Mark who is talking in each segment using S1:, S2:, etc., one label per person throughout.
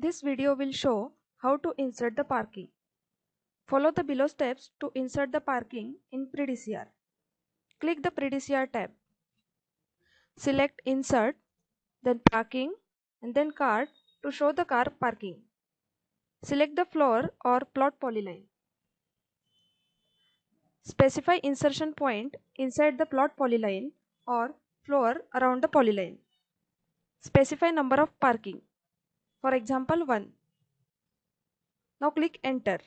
S1: This video will show how to insert the parking. Follow the below steps to insert the parking in PreDCR. Click the PreDCR tab. Select Insert, then Parking, and then Card to show the car parking. Select the floor or plot polyline. Specify insertion point inside the plot polyline or floor around the polyline. Specify number of parking. For example, 1. Now click Enter.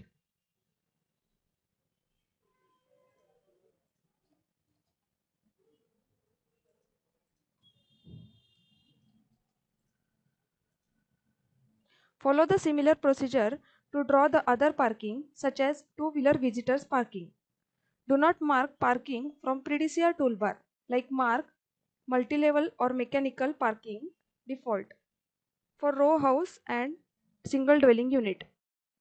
S1: Follow the similar procedure to draw the other parking, such as two-wheeler visitors parking. Do not mark parking from PreDCR toolbar, like mark multi-level or mechanical parking default for row house and single dwelling unit.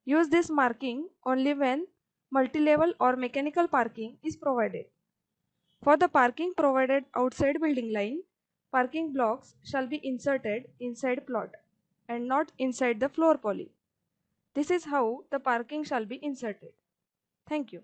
S1: Use this marking only when multi-level or mechanical parking is provided. For the parking provided outside building line, parking blocks shall be inserted inside plot and not inside the floor poly. This is how the parking shall be inserted. Thank you.